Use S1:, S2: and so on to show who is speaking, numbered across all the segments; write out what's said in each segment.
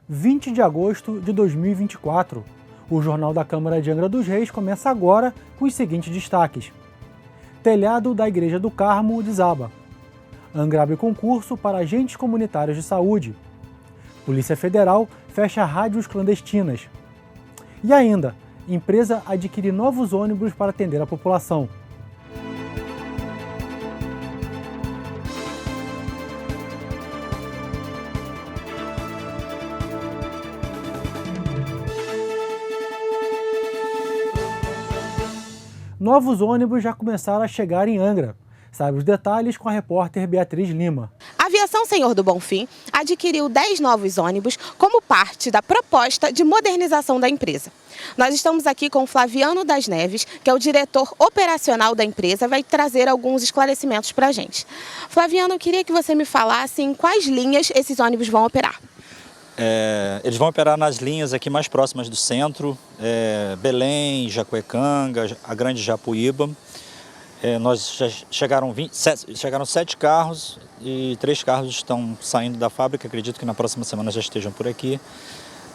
S1: 20 de agosto de 2024. O Jornal da Câmara de Angra dos Reis começa agora com os seguintes destaques. Telhado da Igreja do Carmo desaba. Angra abre concurso para agentes comunitários de saúde. Polícia Federal fecha rádios clandestinas. E ainda, empresa adquire novos ônibus para atender a população. Novos ônibus já começaram a chegar em Angra. Sabe os detalhes com a repórter Beatriz Lima.
S2: A Aviação Senhor do Bonfim adquiriu 10 novos ônibus como parte da proposta de modernização da empresa. Nós estamos aqui com o Flaviano das Neves, que é o diretor operacional da empresa, vai trazer alguns esclarecimentos para a gente. Flaviano, eu queria que você me falasse em quais linhas esses ônibus vão operar.
S3: Eles vão operar nas linhas aqui mais próximas do centro, Belém, Jacuecanga, a Grande Japuíba. Nós já chegaram 7 carros e 3 carros estão saindo da fábrica, acredito que na próxima semana já estejam por aqui.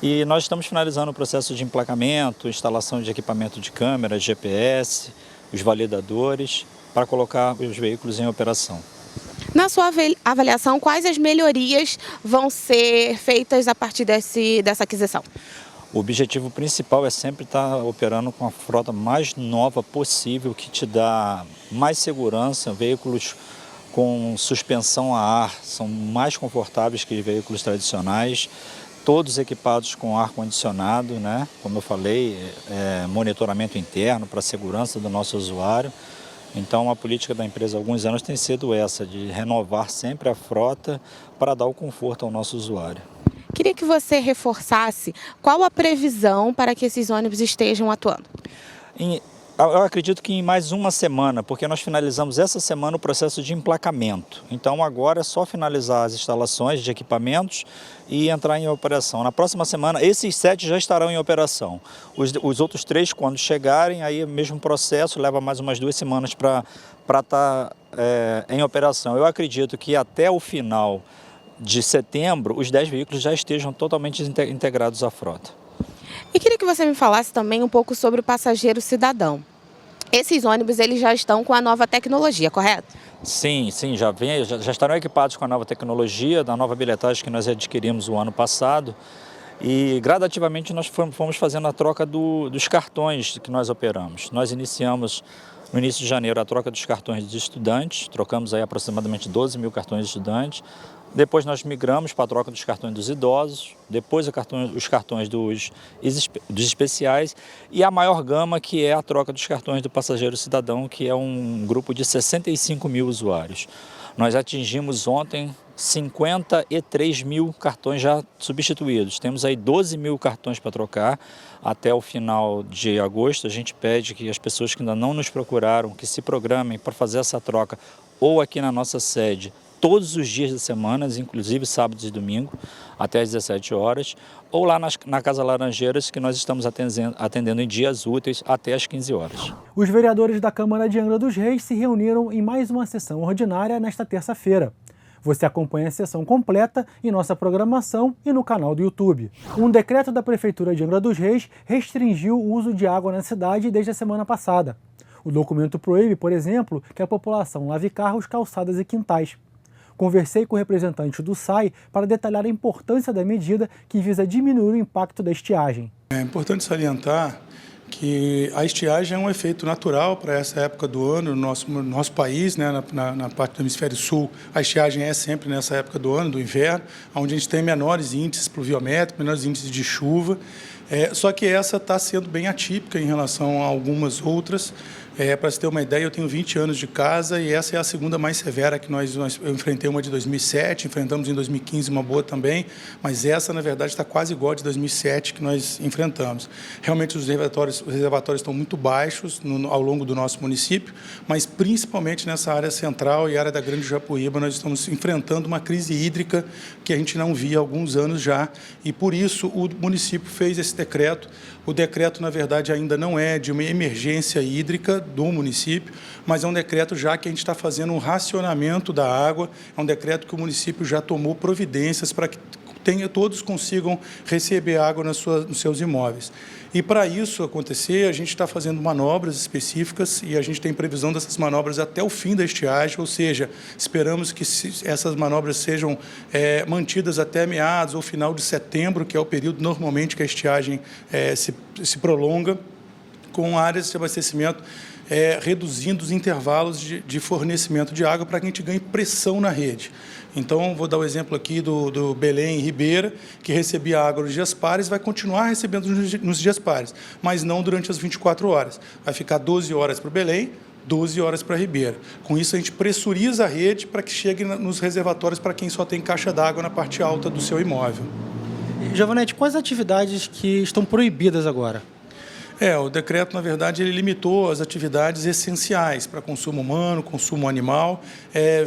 S3: E nós estamos finalizando o processo de emplacamento, instalação de equipamento de câmera, GPS, os validadores, para colocar os veículos em operação.
S2: Na sua avaliação, quais as melhorias vão ser feitas a partir dessa aquisição?
S3: O objetivo principal é sempre estar operando com a frota mais nova possível, que te dá mais segurança. Veículos com suspensão a ar são mais confortáveis que veículos tradicionais, todos equipados com ar-condicionado, né? Como eu falei, monitoramento interno para a segurança do nosso usuário. Então, a política da empresa há alguns anos tem sido essa, de renovar sempre a frota para dar o conforto ao nosso usuário.
S2: Queria que você reforçasse qual a previsão para que esses ônibus estejam atuando.
S3: Eu acredito que em mais uma semana, porque nós finalizamos essa semana o processo de emplacamento. Então agora é só finalizar as instalações de equipamentos e entrar em operação. Na próxima semana, esses 7 já estarão em operação. Os outros 3, quando chegarem, aí é o mesmo processo, leva mais umas 2 semanas para estar em operação. Eu acredito que até o final de setembro, os 10 veículos já estejam totalmente integrados à frota.
S2: E queria que você me falasse também um pouco sobre o passageiro cidadão. Esses ônibus eles já estão com a nova tecnologia, correto?
S3: Sim, já estarão equipados com a nova tecnologia, da nova bilhetagem que nós adquirimos o ano passado. E gradativamente nós fomos fazendo a troca dos cartões que nós operamos. Nós iniciamos no início de janeiro a troca dos cartões de estudantes, trocamos aí aproximadamente 12 mil cartões de estudantes. Depois nós migramos para a troca dos cartões dos idosos, depois os cartões dos especiais e a maior gama, que é a troca dos cartões do passageiro cidadão, que é um grupo de 65 mil usuários. Nós atingimos ontem 53 mil cartões já substituídos. Temos aí 12 mil cartões para trocar até o final de agosto. A gente pede que as pessoas que ainda não nos procuraram, que se programem para fazer essa troca ou aqui na nossa sede, todos os dias da semana, inclusive sábados e domingo, até às 17 horas, ou lá na Casa Laranjeiras, que nós estamos atendendo em dias úteis até às 15 horas.
S1: Os vereadores da Câmara de Angra dos Reis se reuniram em mais uma sessão ordinária nesta terça-feira. Você acompanha a sessão completa em nossa programação e no canal do YouTube. Um decreto da Prefeitura de Angra dos Reis restringiu o uso de água na cidade desde a semana passada. O documento proíbe, por exemplo, que a população lave carros, calçadas e quintais. Conversei com o representante do SAI para detalhar a importância da medida que visa diminuir o impacto da estiagem.
S4: É importante salientar que a estiagem é um efeito natural para essa época do ano no nosso país, né? Na parte do hemisfério sul, a estiagem é sempre nessa época do ano, do inverno, onde a gente tem menores índices pluviométricos, menores índices de chuva. Só que essa está sendo bem atípica em relação a algumas outras. Para você ter uma ideia, eu tenho 20 anos de casa e essa é a segunda mais severa que eu enfrentei, uma de 2007, enfrentamos em 2015 uma boa também, mas essa, na verdade, está quase igual a de 2007 que nós enfrentamos. Realmente os reservatórios estão muito baixos ao longo do nosso município, mas principalmente nessa área central e área da Grande Japuíba, nós estamos enfrentando uma crise hídrica que a gente não via há alguns anos já, e por isso o município fez esse decreto. O decreto, na verdade, ainda não é de uma emergência hídrica do município, mas é um decreto já que a gente está fazendo um racionamento da água, é um decreto que o município já tomou providências para que todos consigam receber água nos seus imóveis. E para isso acontecer, a gente está fazendo manobras específicas e a gente tem previsão dessas manobras até o fim da estiagem, ou seja, esperamos que essas manobras sejam mantidas até meados ou final de setembro, que é o período normalmente que a estiagem se prolonga, com áreas de abastecimento reduzindo os intervalos de fornecimento de água para que a gente ganhe pressão na rede. Então, vou dar o exemplo aqui do Belém e Ribeira, que recebia água nos dias pares, vai continuar recebendo nos dias pares, mas não durante as 24 horas. Vai ficar 12 horas para o Belém, 12 horas para a Ribeira. Com isso, a gente pressuriza a rede para que chegue nos reservatórios para quem só tem caixa d'água na parte alta do seu imóvel.
S1: Giovanetti, quais atividades que estão proibidas agora?
S4: O decreto, na verdade, ele limitou as atividades essenciais para consumo humano, consumo animal,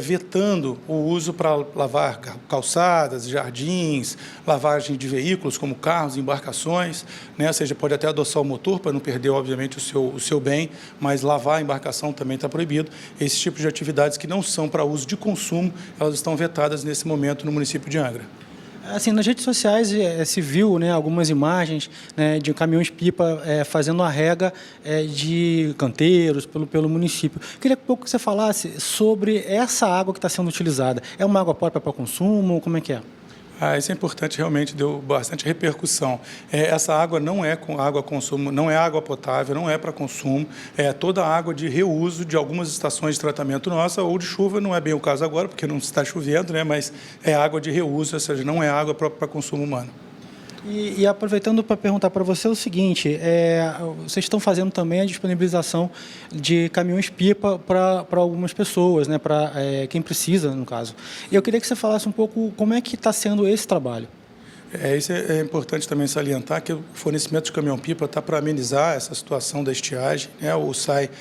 S4: vetando o uso para lavar calçadas, jardins, lavagem de veículos, como carros, embarcações, né? Ou seja, pode até adoçar o motor para não perder, obviamente, o seu bem, mas lavar a embarcação também está proibido. Esse tipo de atividades que não são para uso de consumo, elas estão vetadas nesse momento no município de Angra.
S1: Assim, nas redes sociais se viu, né, algumas imagens, né, de caminhões-pipa fazendo a rega de canteiros pelo município. Queria que pouco você falasse sobre essa água que está sendo utilizada. É uma água própria para consumo? Como é que é?
S4: Isso é importante, realmente deu bastante repercussão. Essa água não é água consumo, não é água potável, não é para consumo, é toda água de reuso de algumas estações de tratamento nossa ou de chuva, não é bem o caso agora, porque não está chovendo, né, mas é água de reuso, ou seja, não é água própria para consumo humano.
S1: E aproveitando para perguntar para você o seguinte, vocês estão fazendo também a disponibilização de caminhões-pipa para algumas pessoas, né, para quem precisa, no caso. E eu queria que você falasse um pouco como é que está sendo esse trabalho.
S4: Isso é importante também salientar que o fornecimento de caminhão-pipa está para amenizar essa situação da estiagem, né? O SAI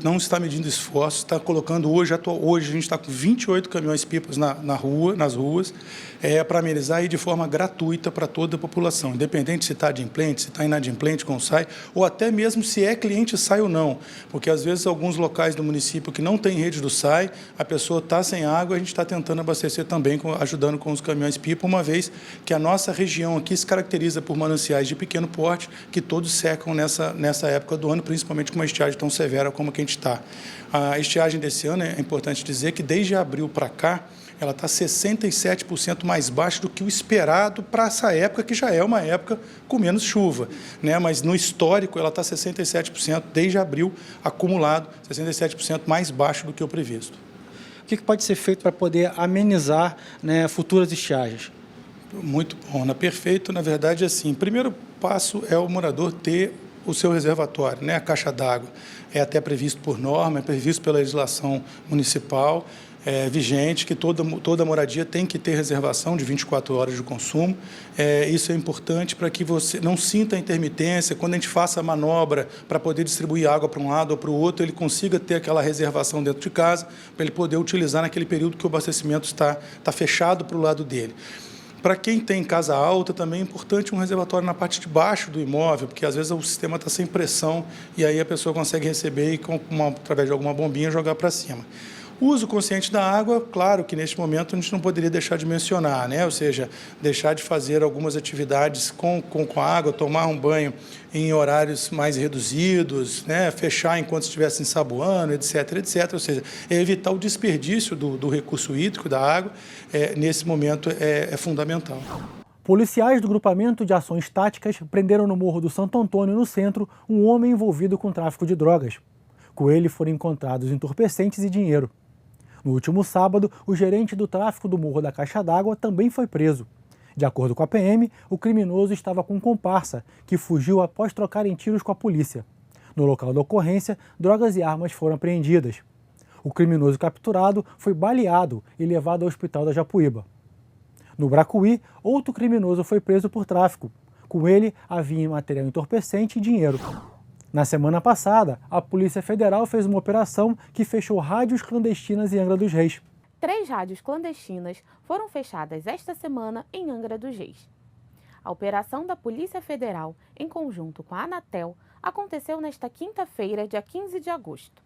S4: não está medindo esforços, está colocando hoje a gente está com 28 caminhões-pipas nas ruas, para amenizar e de forma gratuita para toda a população, independente se está adimplente, se está inadimplente com o SAI, ou até mesmo se é cliente SAI ou não, porque às vezes alguns locais do município que não tem rede do SAI, a pessoa está sem água, a gente está tentando abastecer também, ajudando com os caminhões-pipa, uma vez que a nossa região aqui se caracteriza por mananciais de pequeno porte, que todos secam nessa época do ano, principalmente com uma estiagem tão severa como a que a gente está. A estiagem desse ano, é importante dizer que desde abril para cá, ela está 67% mais baixa do que o esperado para essa época, que já é uma época com menos chuva, né? Mas no histórico ela está 67%, desde abril, acumulado, 67% mais baixo do que o previsto.
S1: O que pode ser feito para poder amenizar, né, futuras estiagens?
S4: Muito bom, perfeito, na verdade, assim, o primeiro passo é o morador ter o seu reservatório, né, a caixa d'água. É até previsto por norma, é previsto pela legislação municipal, vigente, que toda moradia tem que ter reservação de 24 horas de consumo. Isso é importante para que você não sinta a intermitência. Quando a gente faça a manobra para poder distribuir água para um lado ou para o outro, ele consiga ter aquela reservação dentro de casa, para ele poder utilizar naquele período que o abastecimento está fechado para o lado dele. Para quem tem casa alta, também é importante um reservatório na parte de baixo do imóvel, porque às vezes o sistema está sem pressão e aí a pessoa consegue receber e, através de alguma bombinha, jogar para cima. O uso consciente da água, claro que neste momento a gente não poderia deixar de mencionar, né? Ou seja, deixar de fazer algumas atividades com a água, tomar um banho em horários mais reduzidos, né? Fechar enquanto estivesse ensaboando, etc, etc. Ou seja, evitar o desperdício do recurso hídrico, da água, nesse momento é fundamental.
S1: Policiais do Grupamento de Ações Táticas prenderam no Morro do Santo Antônio, no centro, um homem envolvido com tráfico de drogas. Com ele foram encontrados entorpecentes e dinheiro. No último sábado, o gerente do tráfico do Morro da Caixa d'Água também foi preso. De acordo com a PM, o criminoso estava com um comparsa, que fugiu após trocarem tiros com a polícia. No local da ocorrência, drogas e armas foram apreendidas. O criminoso capturado foi baleado e levado ao hospital da Japuíba. No Bracuí, outro criminoso foi preso por tráfico. Com ele, havia material entorpecente e dinheiro. Na semana passada, a Polícia Federal fez uma operação que fechou rádios clandestinas em Angra dos Reis.
S2: 3 rádios clandestinas foram fechadas esta semana em Angra dos Reis. A operação da Polícia Federal, em conjunto com a Anatel, aconteceu nesta quinta-feira, dia 15 de agosto.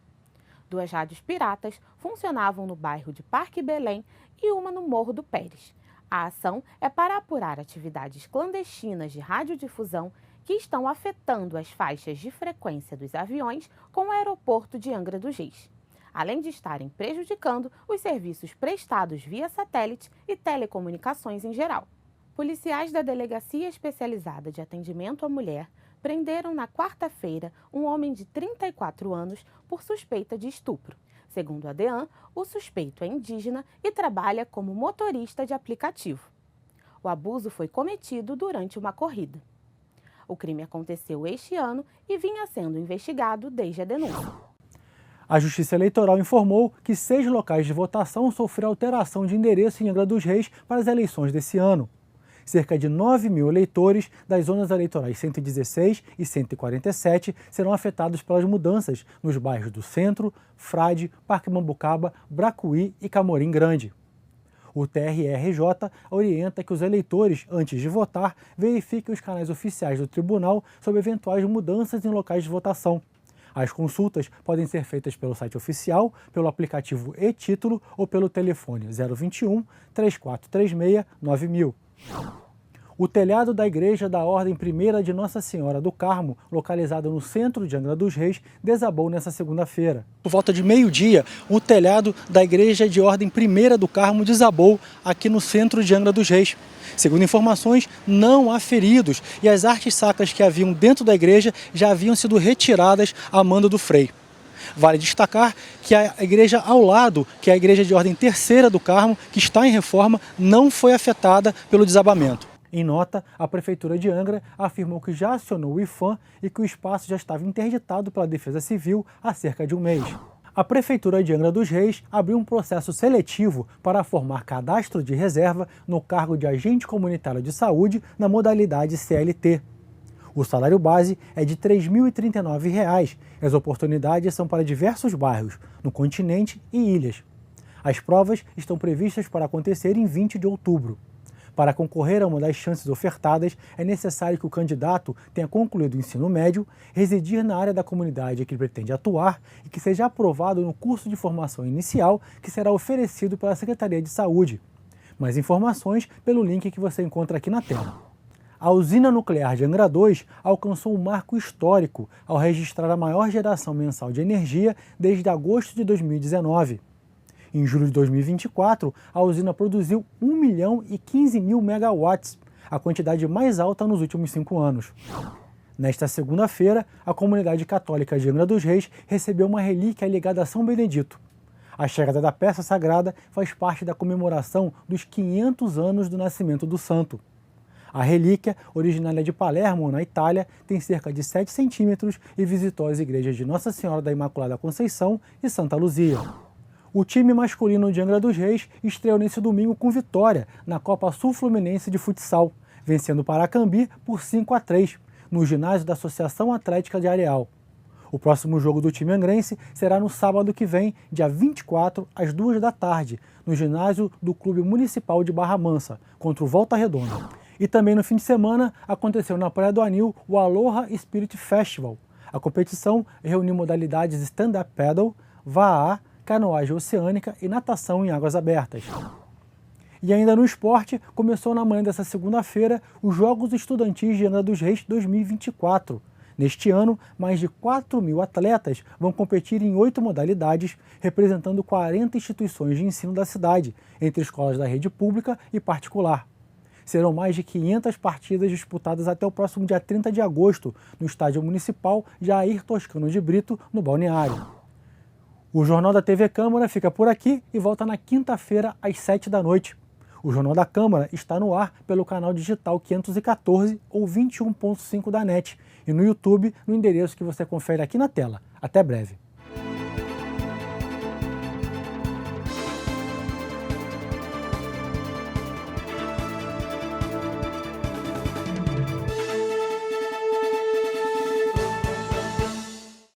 S2: 2 rádios piratas funcionavam no bairro de Parque Belém e uma no Morro do Pérez. A ação é para apurar atividades clandestinas de radiodifusão que estão afetando as faixas de frequência dos aviões com o aeroporto de Angra dos Reis, além de estarem prejudicando os serviços prestados via satélite e telecomunicações em geral. Policiais da Delegacia Especializada de Atendimento à Mulher prenderam na quarta-feira um homem de 34 anos por suspeita de estupro. Segundo a DEAN, o suspeito é indígena e trabalha como motorista de aplicativo. O abuso foi cometido durante uma corrida. O crime aconteceu este ano e vinha sendo investigado desde a denúncia.
S1: A Justiça Eleitoral informou que 6 locais de votação sofreram alteração de endereço em Angra dos Reis para as eleições desse ano. Cerca de 9 mil eleitores das zonas eleitorais 116 e 147 serão afetados pelas mudanças nos bairros do Centro, Frade, Parque Mambucaba, Bracuí e Camorim Grande. O TRE-RJ orienta que os eleitores, antes de votar, verifiquem os canais oficiais do tribunal sobre eventuais mudanças em locais de votação. As consultas podem ser feitas pelo site oficial, pelo aplicativo e-Título ou pelo telefone 021 3436 9000. O telhado da Igreja da Ordem I de Nossa Senhora do Carmo, localizada no centro de Angra dos Reis, desabou nesta segunda-feira. Por volta de meio-dia, o telhado da Igreja de Ordem I do Carmo desabou aqui no centro de Angra dos Reis. Segundo informações, não há feridos e as artes sacras que haviam dentro da igreja já haviam sido retiradas a mando do Frei. Vale destacar que a igreja ao lado, que é a Igreja de Ordem III do Carmo, que está em reforma, não foi afetada pelo desabamento. Em nota, a Prefeitura de Angra afirmou que já acionou o IPHAN e que o espaço já estava interditado pela Defesa Civil há cerca de um mês. A Prefeitura de Angra dos Reis abriu um processo seletivo para formar cadastro de reserva no cargo de agente comunitário de saúde na modalidade CLT. O salário base é de R$ 3.039 e as oportunidades são para diversos bairros, no continente e ilhas. As provas estão previstas para acontecer em 20 de outubro. Para concorrer a uma das chances ofertadas, é necessário que o candidato tenha concluído o ensino médio, residir na área da comunidade que pretende atuar e que seja aprovado no curso de formação inicial que será oferecido pela Secretaria de Saúde. Mais informações pelo link que você encontra aqui na tela. A usina nuclear de Angra 2 alcançou um marco histórico ao registrar a maior geração mensal de energia desde agosto de 2019. Em julho de 2024, a usina produziu 1.015.000 megawatts, a quantidade mais alta nos últimos 5 anos. Nesta segunda-feira, a comunidade católica de Angra dos Reis recebeu uma relíquia ligada a São Benedito. A chegada da peça sagrada faz parte da comemoração dos 500 anos do nascimento do santo. A relíquia, originária de Palermo, na Itália, tem cerca de 7 centímetros e visitou as igrejas de Nossa Senhora da Imaculada Conceição e Santa Luzia. O time masculino de Angra dos Reis estreou nesse domingo com vitória na Copa Sul-Fluminense de Futsal, vencendo o Paracambi por 5-3, no ginásio da Associação Atlética de Areal. O próximo jogo do time angrense será no sábado que vem, dia 24, às 2 da tarde, no ginásio do Clube Municipal de Barra Mansa, contra o Volta Redonda. E também no fim de semana aconteceu na Praia do Anil o Aloha Spirit Festival. A competição reuniu modalidades stand-up paddle, vaa, canoagem oceânica e natação em águas abertas. E ainda no esporte, começou na manhã dessa segunda-feira os Jogos Estudantis de Angra dos Reis 2024. Neste ano, mais de 4.000 atletas vão competir em 8 modalidades, representando 40 instituições de ensino da cidade, entre escolas da rede pública e particular. Serão mais de 500 partidas disputadas até o próximo dia 30 de agosto, no Estádio Municipal Jair Toscano de Brito, no Balneário. O Jornal da TV Câmara fica por aqui e volta na quinta-feira às 7 da noite. O Jornal da Câmara está no ar pelo canal digital 514 ou 21.5 da NET e no YouTube no endereço que você confere aqui na tela. Até breve.